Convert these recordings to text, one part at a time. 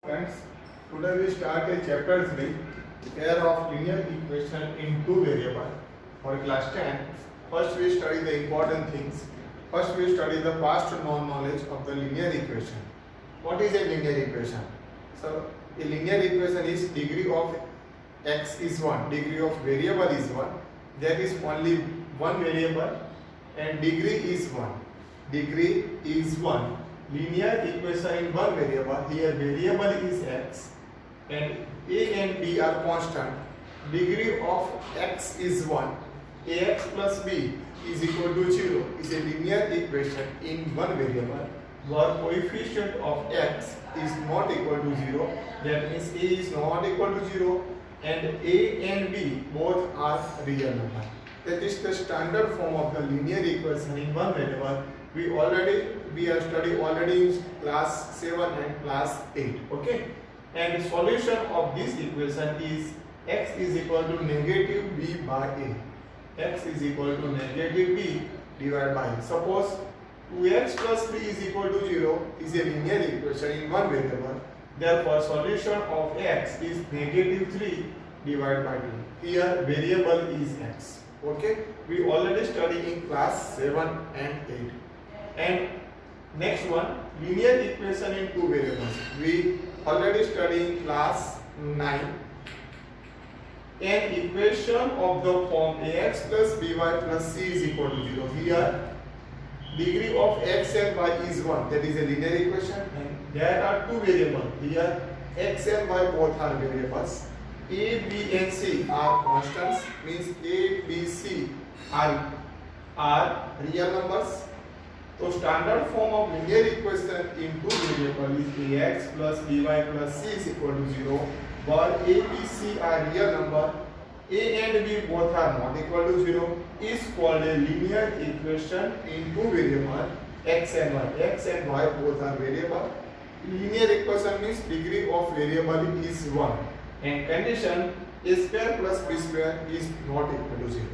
Friends, today we start a chapter 3, pair of linear equation in two variable for class 10. First we study the important things. First we study the past known knowledge of the linear equation. What is a linear equation? So a linear equation is degree of x is 1, degree of variable is 1. There is only one variable and degree is 1. Degree is 1. Linear equation in one variable, here variable is x and a and b are constant. Degree of x is 1. Ax plus b is equal to 0 is a linear equation in one variable where coefficient of x is not equal to 0. That means a is not equal to 0 and a and b both are real number. That is the standard form of the linear equation in one variable. We have studied already in class 7 and class 8. Okay, and the solution of this equation is x is equal to negative b by a. X is equal to negative b divided by a. Suppose 2x plus 3 is equal to 0 is a linear equation in one variable. Therefore solution of x is negative 3 divided by 2. Here variable is x. Okay, we already studied in class 7 and 8. And next one, linear equation in two variables. We already studied in class 9. An equation of the form ax plus by plus c is equal to 0. Here degree of x and y is 1. That is a linear equation. And there are two variables. Here x and y both are variables. A, b and c are constants. Means a, b, c are real numbers. So standard form of linear equation in two variable is ax plus by plus c is equal to 0, where a, b, c are real number, a and b both are not equal to 0, is called a linear equation in two variable x and y. X and y both are variable. Linear equation means degree of variable is 1 and condition a square plus b square is not equal to 0.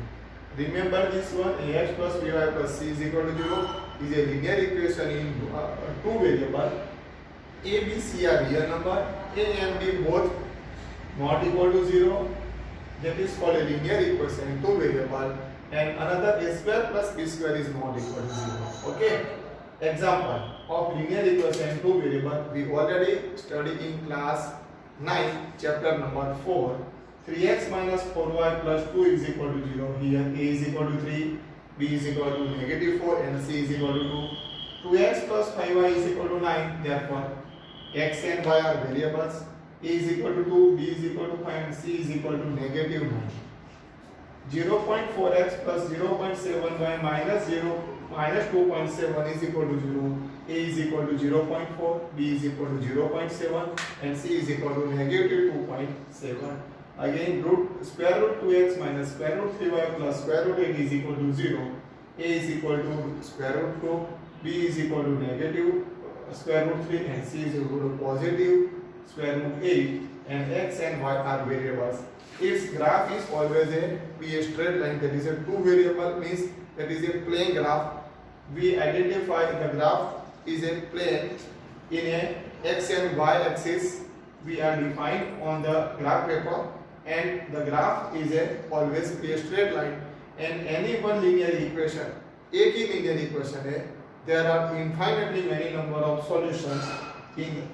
Remember this one, ax plus by plus c is equal to 0 is a linear equation in two variable. A, B, C are real number. A and B both not equal to 0. That is called a linear equation in two variable. And another a square plus b square is not equal to 0. Okay. Example of linear equation in two variable we already studied in class 9, chapter number 4. 3x minus 4y plus 2 is equal to 0. Here a is equal to 3, b is equal to negative 4 and c is equal to 2. 2x plus 5y is equal to 9. Therefore x and y are variables. A is equal to 2, b is equal to 5 and c is equal to negative 9. 0.4x plus 0.7y minus 2.7 is equal to 0. A is equal to 0.4, b is equal to 0.7 and c is equal to negative 2.7. Again, square root 2x minus square root 3y plus square root 8 is equal to 0. A is equal to square root 2, b is equal to negative square root 3 and c is equal to positive square root 8 and x and y are variables. Its graph is always a straight line, that is a two variable means that is a plane graph. We identify the graph is a plane in a x and y axis. We are defined on the graph paper and the graph is always a straight line and any one linear equation, एक ही linear equation है, there are infinitely many number of solutions in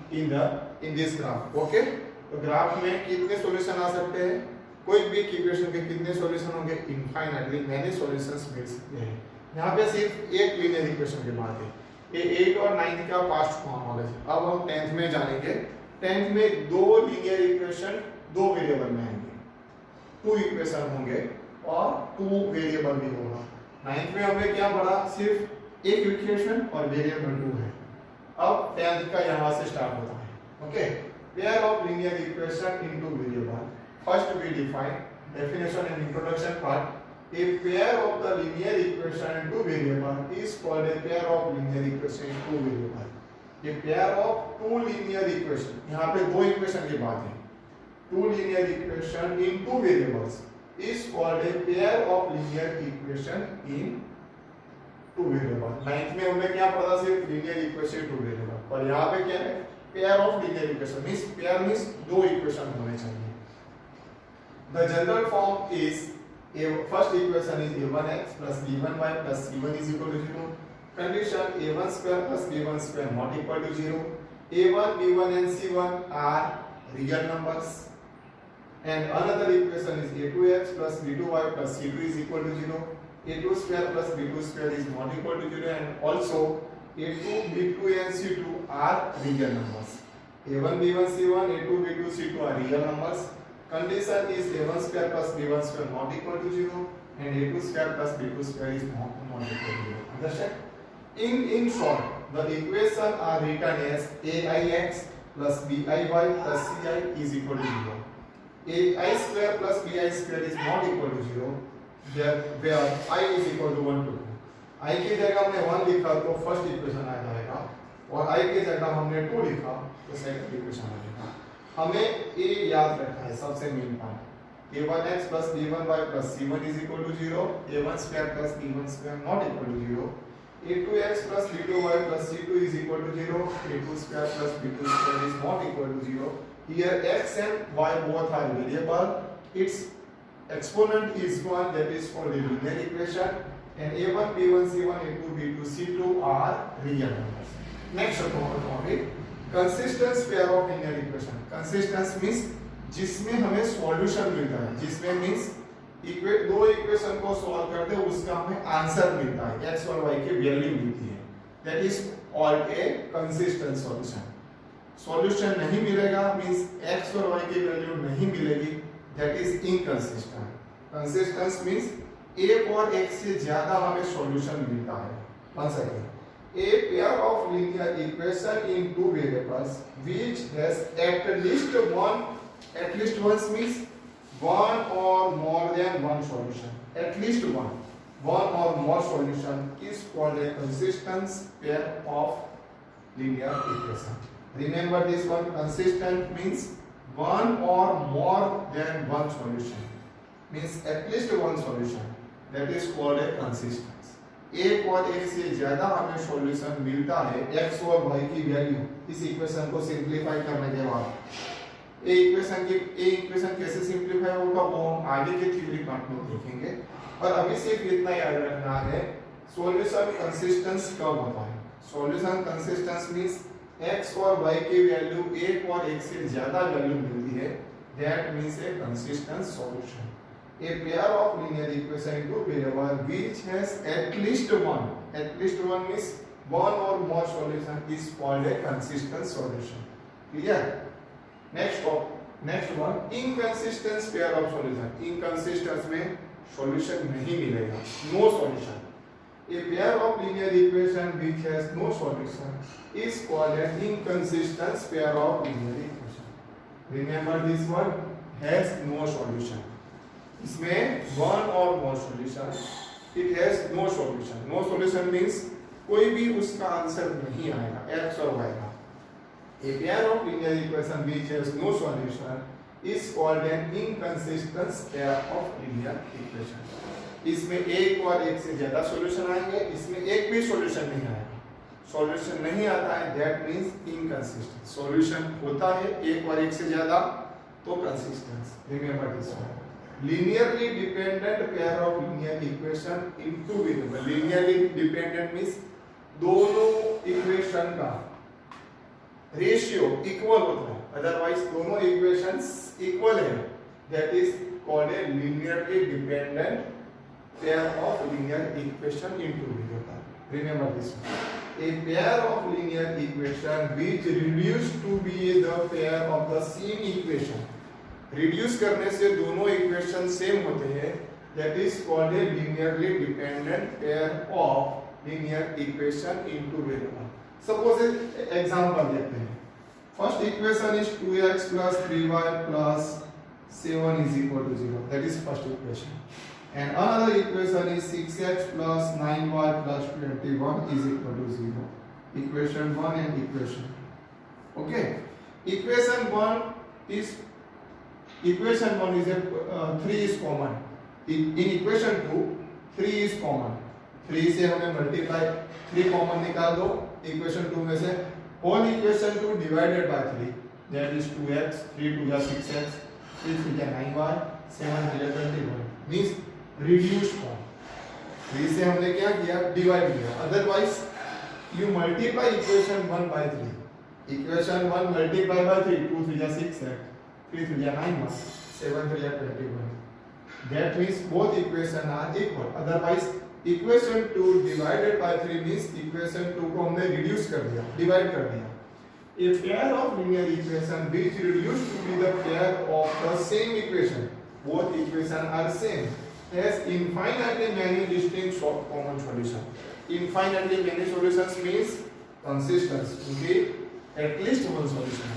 this graph. Okay, तो graph में कितने solution आ सकते हैं? कोई भी equation के कितने सॉल्यूशन होंगे? इनफाइनाइटली मैनी सॉल्यूशंस मिल सकते हैं. यहाँ पे सिर्फ एक लिनियर इक्वेशन की बात है. ये 8 और 9 का पास्ट फॉर्म नॉलेज. अब हम 10th में जानेंगे. 10th में दो लिनियर इक्वेशन दो वेरिएबल में आएंगे, टू इक्वेशन होंगे और टू वेरिएबल भी होगा. 9th में हमने क्या पढ़ा? सिर्फ एक इक्वेशन और वेरिएबल 2 है. अब 10th का यहाँ से स्टार्ट होता है. Okay, pair of linear equation in two variable. First we define definition and introduction part. A pair of the linear equation in two variable is called a pair of linear equation in two variable. A pair of two linear equation, यहाँ पे दो equation की बात है. Two linear equation in two variables is called a pair of linear equation in two variable. Ninth में हमने क्या पढ़ा, सिर्फ लीनियर इक्वेशन टू वेरिएबल, और यहाँ पे क्या है pair of linear equation means pair means दो इक्वेशन होने चाहिए। The general form is first equation is a1x plus b1y plus c1 is equal to 0. Condition a1 square plus b1 square not equal to 0. a1 b1 and c1 are real numbers. And another equation is a2x plus b2y plus c2 is equal to 0. a2 square plus b2 square is not equal to 0, and also a2 b2 and c2 are real numbers. a1 b1 c1 a2 b2 c2 are real numbers. Condition is a1 square plus b1 square not equal to 0, and a2 square plus b2 square is not equal to 0. Understand? In short, the equation are written as aix plus biy plus ci is equal to 0. ai square plus bi square is not equal to 0, where I is equal to 1 to 2. I की जगह हमने 1 लिखा तो first equation आ जाएगा, और I की जगह हमने 2 लिखा तो सेकंड इक्वेशन आ जाएगा। हमें ये याद रखना है सबसे main point, a1x plus b1y plus c1 is equal to 0, a1 square plus b1 square not equal to 0, a2x plus b2y plus c2 is equal to 0, a2 square plus b2 square is not equal to 0. Here x and y both are variable, its exponent is 1, that is called a linear equation, and a1 b1 c1 a2 b2 c2 are real numbers. Next topic, consistent pair of linear equation. Consistent means जिसमें हमें solution मिलता है, जिसमें means दो equation को solve करते हैं उसका हमें आंसर मिलता है, x और y की वैल्यू मिलती है, that is called a consistent solution. Solution नहीं मिलेगा मींस x और y की वैल्यू नहीं मिलेगी, that is inconsistent. Consistent means एक और एक से ज्यादा हमें सॉल्यूशन मिलता है। Once again, a pair of linear equation in two variables which has at least one means one or more than one solution. At least one or more solution is called a consistent pair of linear equation. Remember this one, consistent means one or more than one solution, means at least one solution, that is called a consistent. एक और एक से ज्यादा हमें solution मिलता है x और y की वैल्यू, इस इक्वेशन को सिंपलीफाई करने के बाद ए इक्वेशन कैसे सिंपलीफाई होगा वो हम आगे के थ्योरी पार्ट में देखेंगे, और अभी सिर्फ इतना याद रखना है सॉल्यूशन कंसिस्टेंस कब होता है। सॉल्यूशन कंसिस्टेंस मींस x और y की वैल्यू एक और एक से ज्यादा वैल्यू मिलती है, that means A consistent solution. A pair of linear equation in two variable which has at least one means one or more solution is called a consistent solution. Clear? Next one, inconsistent pair of solution. Inconsistent में solution नहीं मिलेगा, no solution. A pair of linear equation which has no solution is called an inconsistent pair of linear equation. Remember this one, has no solution. इसमें one or more solution, it has no solution. No solution means कोई भी उसका answer नहीं आएगा x और y का। A pair of linear equation which has no solution is called an inconsistent pair of linear equation. इसमें एक और एक से ज्यादा सॉल्यूशन आएंगे, इसमें एक भी सॉल्यूशन नहीं आएगा। सॉल्यूशन नहीं आता है दैट मींस इनकंसिस्टेंट, सॉल्यूशन होता है एक और एक से ज्यादा तो consistence. Remember this one, linearly dependent pair of linear equation in two variable. Linearly dependent means दोनों इक्वेशन का रेशियो इक्वल होता है, अदरवाइज दोनों इक्वेशंस इक्वल है, that is called a linearly dependent pair of linear equation in two variable. Remember this one, a pair of linear equation which reduce to be the pair of the same equation. Reduce करने से दोनों equation same होते हैं, that is called A linearly dependent pair of linear equation in two variable. Suppose example देखते हैं। First equation is 2x plus 3y plus 7 is equal to 0, that is first equation, and another equation is 6x plus 9y plus 21 is equal to 0. Equation 1 and equation, okay, equation 1 is a 3 is common. In equation 2 3 is common. 3 से हमें multiply 3 common निकाल दो equation 2 में से, whole equation 2 divided by 3, that is 2x, 3 2 is 6x, 3 3 is 9y, 7 3 is 21, means reduced form. 3 से हमने क्या किया, डिवाइड किया. Otherwise you multiply equation 1 by 3. Equation 1 multiply by 3, 2 3 is 6x, 3 3 is 9y, 7 3 is 21. That means both equation are equal. Otherwise equation 2 divided by 3 means equation 2 को हमने reduce कर दिया, divide कर दिया. A pair of linear equation which reduced to be the pair of the same equation, both equation are same, has infinitely many distinct common solutions. Infinitely many solutions means consistent, okay? At least one solution.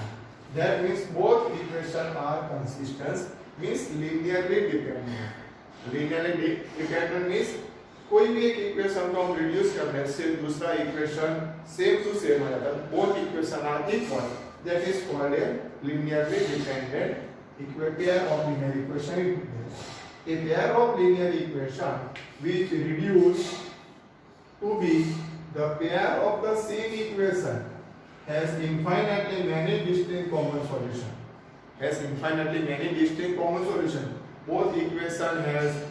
That means both equations are consistent, means linearly dependent. Linearly dependent means कोई भी एक equation को हम reduce करने से दूसरा equation same to same आ जाता है. Both equation are equal, that is called a linearly dependent pair of linear equation. A pair of linear equation which reduce to be the pair of the same equation has infinitely many distinct common solution. Has infinitely many distinct common solution. Both equation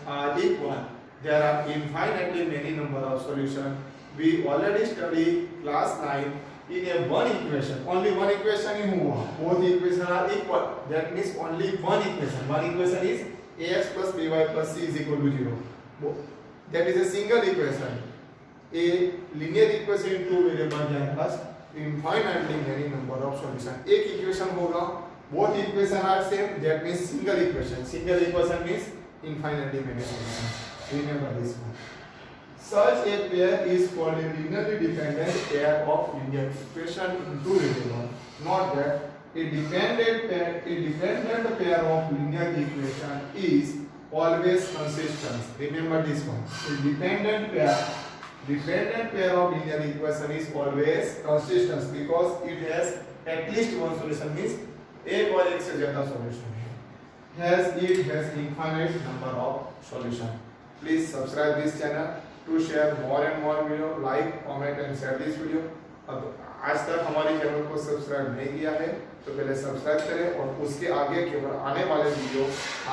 are equal. There are infinitely many number of solutions. We already studied class 9 in a one equation. Only one equation ही हुआ. Both equations are equal. That means only one equation. One equation is ax plus by plus c is equal to 0. That is a single equation. A linear equation in two variable has infinitely many number of solutions. एक equation होगा, both equation are same. That means single equation. Single equation means infinitely many solutions. Remember this one. Such a pair is called a linearly dependent pair of linear equation in two variables. Note that a dependent pair of linear equation is always consistent. Remember this one. A dependent pair of linear equation is always consistent because it has at least one solution. Means एक और एक से ज्यादा solution है. It has infinite number of solution. Please subscribe this channel to share more and more video. Like, comment and share this video. अब आज तक हमारे चैनल को सब्सक्राइब नहीं किया है तो पहले सब्सक्राइब करें और उसके आगे केवल आने वाले वीडियो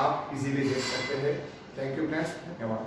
आप इजीली देख सकते हैं. थैंक यू फ्रेंड्स, धन्यवाद.